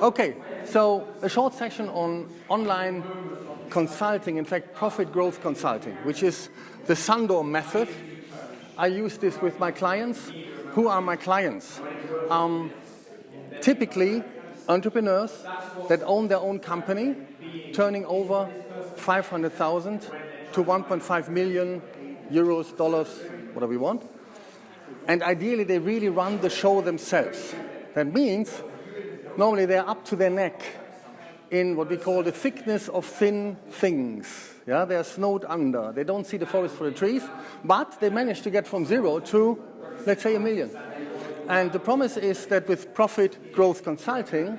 Okay, so a short session on online consulting, in fact, profit growth consulting, which is the Sandor method. I use this with my clients. Who are my clients? Typically, entrepreneurs that own their own company, turning over 500,000 to 1.5 million euros, dollars, whatever you want. And ideally, they really run the show themselves. That means normally they're up to their neck in what we call the thickness of thin things. Yeah, they're snowed under. They don't see the forest for the trees, but they manage to get from 0 to, let's say, 1 million. And the promise is that with profit growth consulting,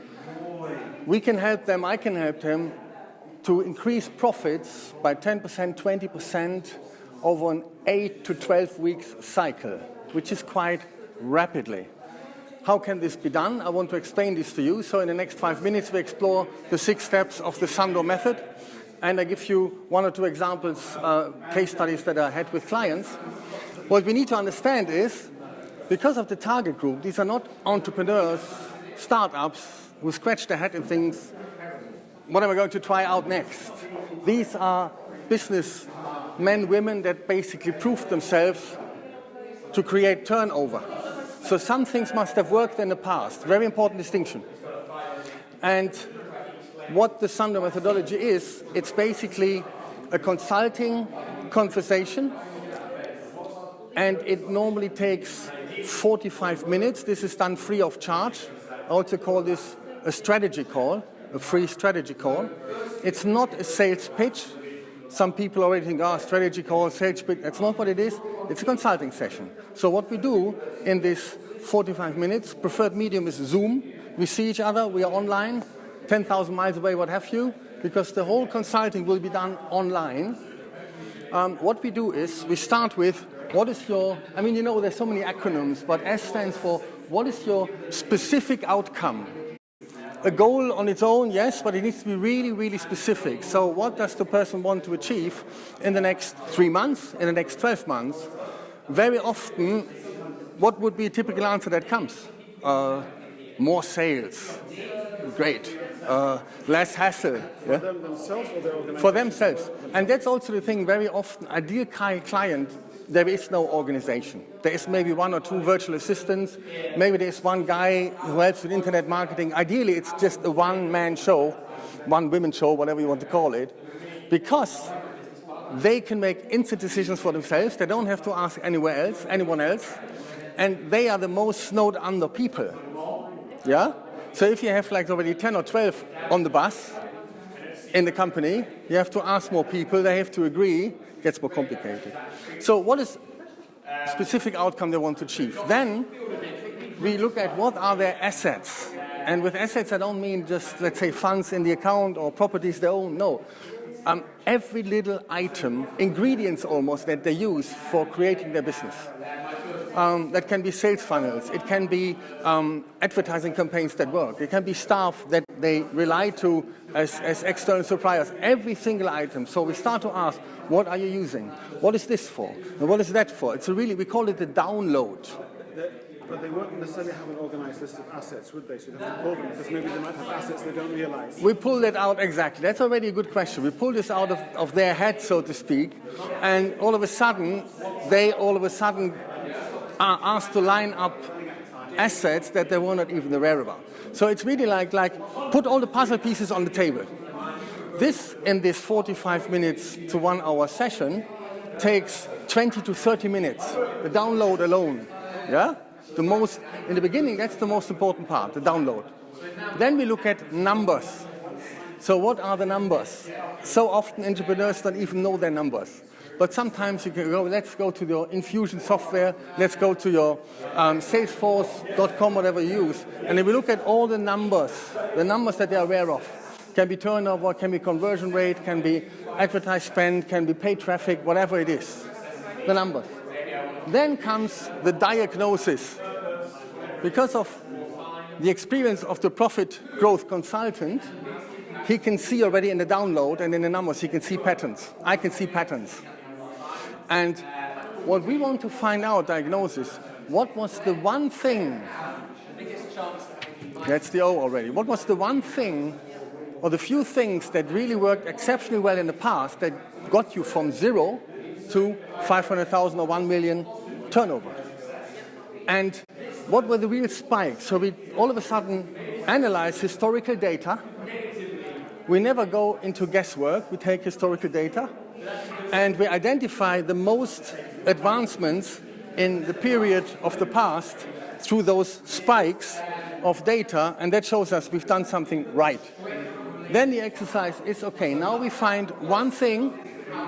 we can help them, I can help them to increase profits by 10%, 20% over an 8 to 12 weeks cycle, which is quite rapidly. How can this be done? I want to explain this to you. So in the next 5 minutes, we explore the 6 steps of the Sandor method. And I give you 1 or 2 examples, case studies that I had with clients. What we need to understand is, because of the target group, these are not entrepreneurs, startups who scratch their head and think, what am I going to try out next? These are business men, women that basically proved themselves to create turnover. So some things must have worked in the past. Very important distinction. And what the Sandor methodology is, it's basically a consulting conversation, and it normally takes 45 minutes. This is done free of charge. I also call this a strategy call, a free strategy call. It's not a sales pitch. Some people already think, strategy call, sales pitch. That's not what it is. It's a consulting session. So what we do in this 45 minutes, preferred medium is Zoom. We see each other, we are online, 10,000 miles away, what have you, because the whole consulting will be done online. What we do is we start with, what is your, there's so many acronyms, but S stands for, what is your specific outcome? A goal on its own, yes, but it needs to be really, really specific. So what does the person want to achieve in the next 3 months, in the next 12 months? Very often, what would be a typical answer that comes? More sales. Great. Less hassle. Yeah? For themselves or their organization? For themselves. And that's also the thing, very often, ideal client, there is no organization. There is maybe 1 or 2 virtual assistants. Maybe there's one guy who helps with internet marketing. Ideally, it's just a one-man show, one-woman show, whatever you want to call it, because they can make instant decisions for themselves. They don't have to ask anyone else. And they are the most snowed under people. Yeah? So if you have like already 10 or 12 on the bus in the company, you have to ask more people. They have to agree. It gets more complicated. So what is specific outcome they want to achieve? Then we look at what are their assets. And with assets, I don't mean just, let's say, funds in the account or properties they own. No. Every little item, ingredients almost, that they use for creating their business. That can be sales funnels. It can be advertising campaigns that work. It can be staff that they rely to as external suppliers. Every single item. So we start to ask, what are you using? What is this for? And what is that for? It's we call it the download. But they won't necessarily have an organized list of assets, would they? So you'd have to pull them, because maybe they might have assets they don't realize. We pull that out, exactly. That's already a good question. We pull this out of their head, so to speak, and all of a sudden are asked to line up assets that they were not even aware about. So it's really like put all the puzzle pieces on the table. This, in this 45 minutes to 1 hour session, takes 20 to 30 minutes, the download alone. Yeah? In the beginning, that's the most important part, the download. Then we look at numbers. So what are the numbers? So often entrepreneurs don't even know their numbers. But sometimes you can go, let's go to your Infusion software, let's go to your Salesforce.com, whatever you use, and then we look at all the numbers that they are aware of. Can be turnover, can be conversion rate, can be advertised spend, can be paid traffic, whatever it is. The numbers. Then comes the diagnosis. Because of the experience of the profit growth consultant, he can see already in the download and in the numbers, he can see patterns. I can see patterns. And what we want to find out, diagnosis, what was the one thing That's the O already. What was the one thing, or the few things that really worked exceptionally well in the past that got you from 0 to 500,000 or 1 million turnover? And what were the real spikes? So we all of a sudden analyze historical data. We never go into guesswork. We take historical data and we identify the most advancements in the period of the past through those spikes of data, and that shows us we've done something right. Then the exercise is, okay, now we find one thing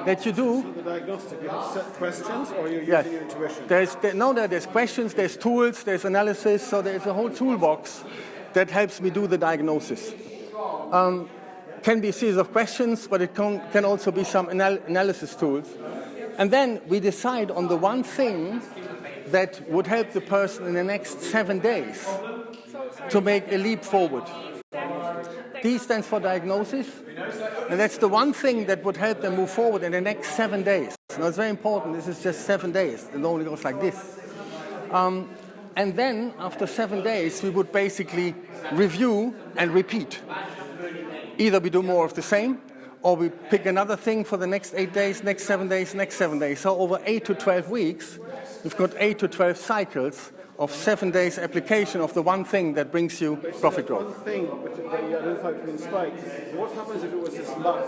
that you do. So the diagnostic, you have set questions, or you're Yes. using your intuition? There's questions, there's tools, there's analysis, so there's a whole toolbox that helps me do the diagnosis. Can be a series of questions, but it can also be some analysis tools. And then we decide on the one thing that would help the person in the next 7 days to make a leap forward. D stands for diagnosis, and that's the one thing that would help them move forward in the next 7 days. Now, it's very important, this is just 7 days. It only goes like this. And then, after 7 days, we would basically review and repeat. Either we do more of the same, or we pick another thing for the next 8 days, next 7 days, next 7 days. So over 8 to 12 weeks, we've got 8 to 12 cycles of 7 days application of the one thing that brings you profit growth. One thing that you identified between spikes. What happens if it was just luck?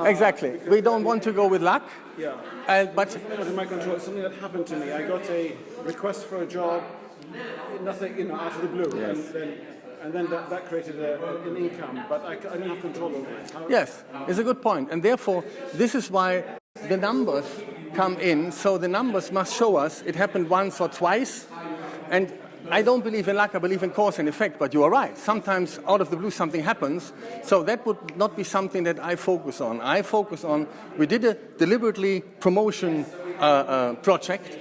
Exactly. We don't want to go with luck. Yeah. But Something out of my control. Something that happened to me. I got a request for a job, nothing, out of the blue, and then that created an income, but I didn't have control over it. yes, it's a good point. And therefore, this is why the numbers come in. So the numbers must show us it happened once or twice. And I don't believe in luck, I believe in cause and effect, but you are right. Sometimes out of the blue something happens. So that would not be something that I focus on. I focus on, we did a deliberately promotion project,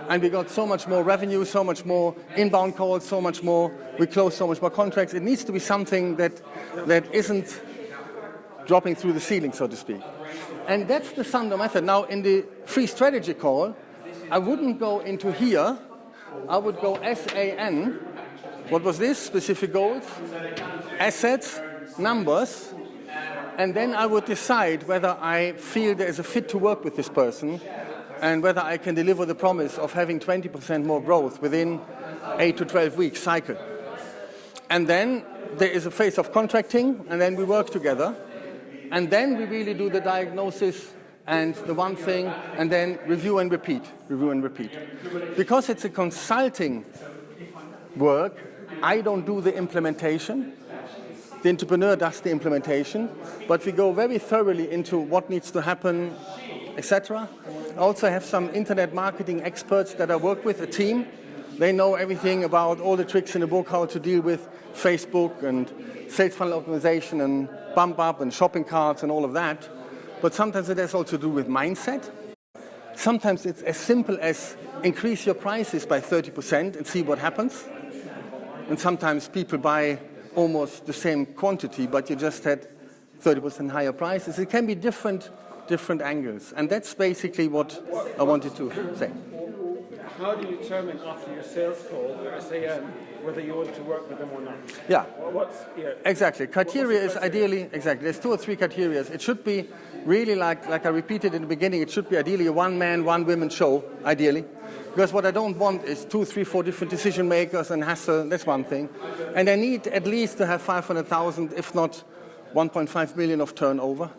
and we got so much more revenue, so much more inbound calls, so much more, we closed so much more contracts. It needs to be something that isn't dropping through the ceiling, so to speak. And that's the Sando method. Now, in the free strategy call, I wouldn't go into here. I would go SAN. What was this? Specific goals, assets, numbers. And then I would decide whether I feel there is a fit to work with this person and whether I can deliver the promise of having 20% more growth within 8 to 12 weeks cycle. And then there is a phase of contracting, and then we work together. And then we really do the diagnosis and the one thing, and then review and repeat, review and repeat. Because it's a consulting work, I don't do the implementation. The entrepreneur does the implementation, but we go very thoroughly into what needs to happen, etc. I also have some internet marketing experts that I work with, a team. They know everything about all the tricks in the book, how to deal with Facebook and sales funnel optimization and bump up and shopping carts and all of that. But sometimes it has also to do with mindset. Sometimes it's as simple as increase your prices by 30% and see what happens. And sometimes people buy almost the same quantity, but you just had 30% higher prices. It can be different angles. And that's basically what I wanted to say. How do you determine after your sales call, your SAN, whether you want to work with them or not? Yeah. Exactly. Criteria is ideally, exactly. There's 2 or 3 criteria. It should be really like I repeated in the beginning, it should be ideally a one-man, one-woman show, ideally. Because what I don't want is 2, 3, 4 different decision makers and hassle. That's one thing. And I need at least to have 500,000, if not 1.5 million of turnover.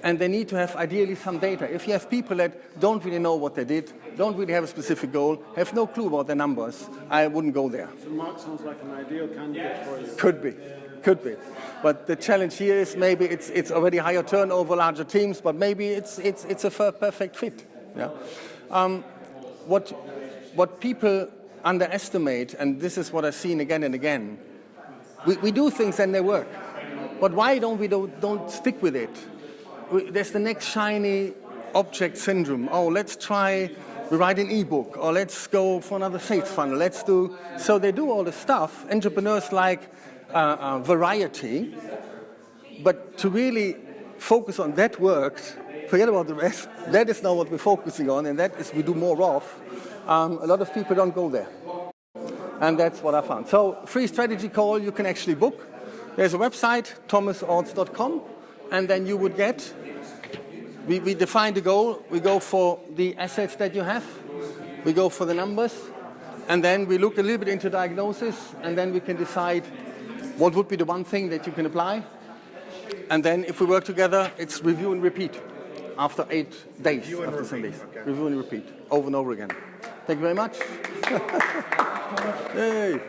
And they need to have ideally some data. If you have people that don't really know what they did, don't really have a specific goal, have no clue about their numbers, I wouldn't go there. So Mark sounds like an ideal candidate for you. Could be. But the challenge here is maybe it's already higher turnover, larger teams, but maybe it's a perfect fit. Yeah. What people underestimate, and this is what I've seen again and again, we do things and they work. But why don't we don't stick with it? There's the next shiny object syndrome. Oh, let's try, we write an ebook, or let's go for another sales funnel. So they do all the stuff. Entrepreneurs like variety, but to really focus on that works, forget about the rest. That is now what we're focusing on, and that is we do more of. A lot of people don't go there. And that's what I found. So free strategy call you can actually book. There's a website, thomasorths.com, and then you would get, we define the goal, we go for the assets that you have, we go for the numbers, and then we look a little bit into diagnosis, and then we can decide what would be the one thing that you can apply. And then if we work together, it's review and repeat after 8 days, after 7 days. Okay. Review and repeat, over and over again. Thank you very much. Yay.